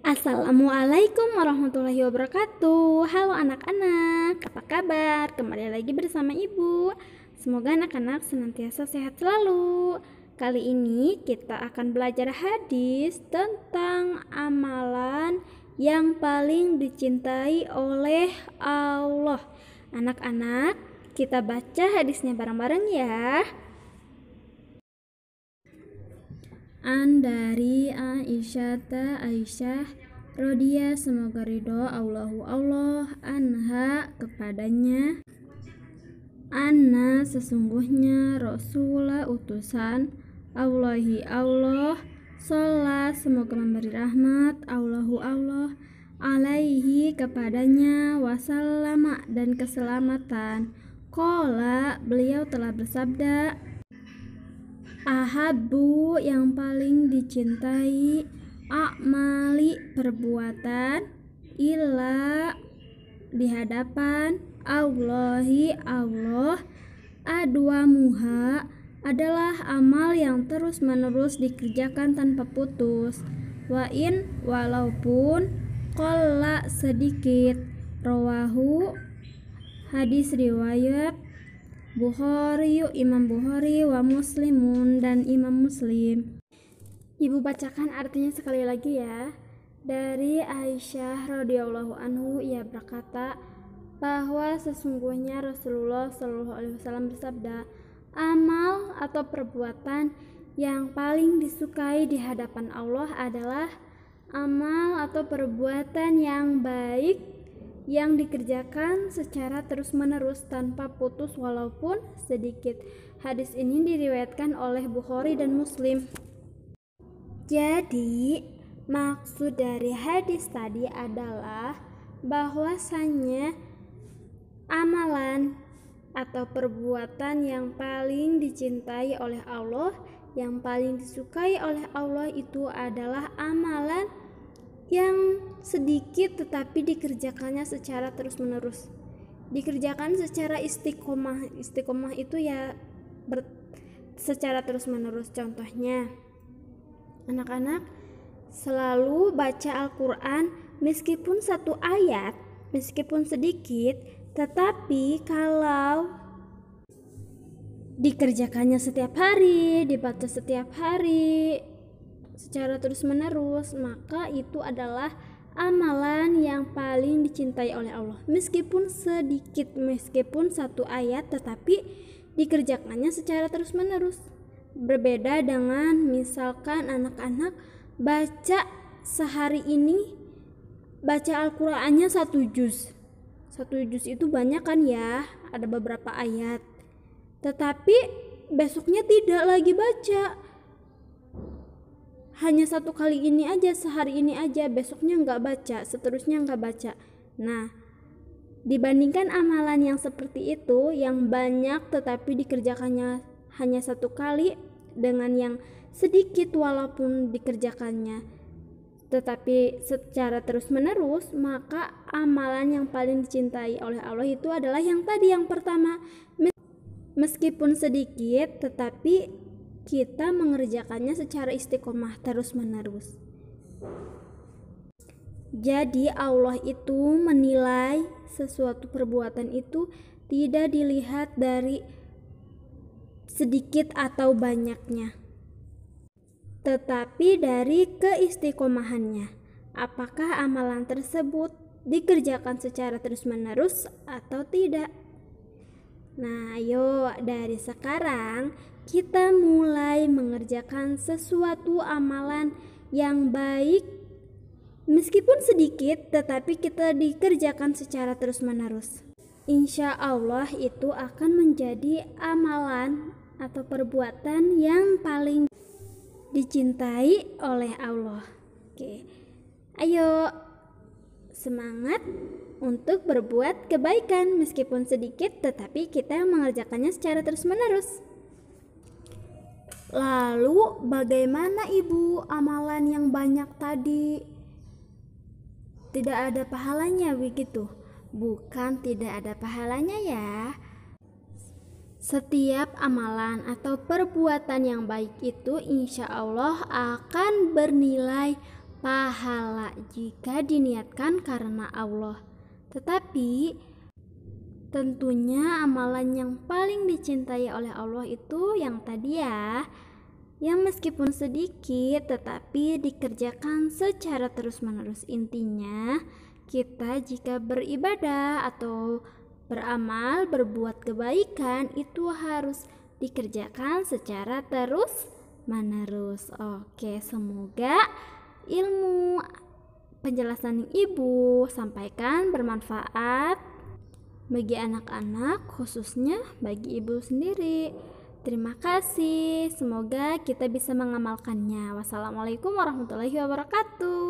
Assalamualaikum warahmatullahi wabarakatuh. Halo anak-anak, apa kabar? Kembali lagi bersama Ibu. Semoga anak-anak senantiasa sehat selalu. Kali ini kita akan belajar hadis tentang amalan yang paling dicintai oleh Allah. Anak-anak, kita baca hadisnya bareng-bareng ya. Dari Aisyah Rodia, semoga ridho Allah anha kepadanya, anna sesungguhnya Rasulullah utusan Allahi Allah, sholat semoga memberi rahmat Allah alaihi kepadanya, wasallama dan keselamatan. Qala beliau telah bersabda, ahabbu yang paling dicintai, a'mali perbuatan, illa di hadapan Allahi Allah, adwamuha adalah amal yang terus menerus dikerjakan tanpa putus, walaupun qalla sedikit, rawahu hadis riwayat Bukhari, Imam Bukhari, wa Muslimun dan Imam Muslim. Ibu bacakan artinya sekali lagi ya. Dari Aisyah radhiyallahu anhu, ia berkata bahwa sesungguhnya Rasulullah Shallallahu alaihi wasallam bersabda, amal atau perbuatan yang paling disukai di hadapan Allah adalah amal atau perbuatan yang baik yang dikerjakan secara terus-menerus tanpa putus walaupun sedikit. Hadis ini diriwayatkan oleh Bukhari dan Muslim. Jadi, maksud dari hadis tadi adalah bahwasannya amalan atau perbuatan yang paling dicintai oleh Allah, yang paling disukai oleh Allah itu adalah amalan yang sedikit tetapi dikerjakannya secara terus-menerus. Dikerjakan secara istiqomah. Istiqomah itu ya secara terus-menerus. Contohnya, anak-anak selalu baca Al-Quran meskipun satu ayat, meskipun sedikit, tetapi kalau dikerjakannya setiap hari, dibaca setiap hari secara terus-menerus, maka itu adalah amalan yang paling dicintai oleh Allah. Meskipun sedikit, meskipun satu ayat, tetapi dikerjakannya secara terus-menerus. Berbeda dengan misalkan anak-anak baca sehari ini, baca Al-Qur'annya 1 juz. 1 juz itu banyak kan ya, ada beberapa ayat. Tetapi besoknya tidak lagi baca. Hanya 1 kali ini aja, sehari ini aja, besoknya nggak baca, seterusnya nggak baca. Nah, dibandingkan amalan yang seperti itu, yang banyak tetapi dikerjakannya hanya 1 kali, dengan yang sedikit walaupun dikerjakannya tetapi secara terus menerus, maka amalan yang paling dicintai oleh Allah itu adalah yang tadi, yang pertama, meskipun sedikit tetapi kita mengerjakannya secara istiqomah terus-menerus. Jadi Allah itu menilai sesuatu perbuatan itu tidak dilihat dari sedikit atau banyaknya, tetapi dari keistiqomahannya. Apakah amalan tersebut dikerjakan secara terus-menerus atau tidak? Nah, ayo dari sekarang kita mulai mengerjakan sesuatu amalan yang baik, meskipun sedikit tetapi kita dikerjakan secara terus-menerus. Insya Allah itu akan menjadi amalan atau perbuatan yang paling dicintai oleh Allah. Oke, ayo semangat untuk berbuat kebaikan meskipun sedikit tetapi kita mengerjakannya secara terus-menerus. Lalu bagaimana Ibu amalan yang banyak tadi? Tidak ada pahalanya begitu? Bukan tidak ada pahalanya ya. Setiap amalan atau perbuatan yang baik itu insya Allah akan bernilai pahala jika diniatkan karena Allah. Tetapi tentunya amalan yang paling dicintai oleh Allah itu yang tadi ya, yang meskipun sedikit tetapi dikerjakan secara terus-menerus. Intinya, kita jika beribadah atau beramal, berbuat kebaikan itu harus dikerjakan secara terus-menerus. Oke, semoga ilmu penjelasan yang Ibu sampaikan bermanfaat bagi anak-anak, khususnya bagi Ibu sendiri. Terima kasih, semoga kita bisa mengamalkannya. Wassalamualaikum warahmatullahi wabarakatuh.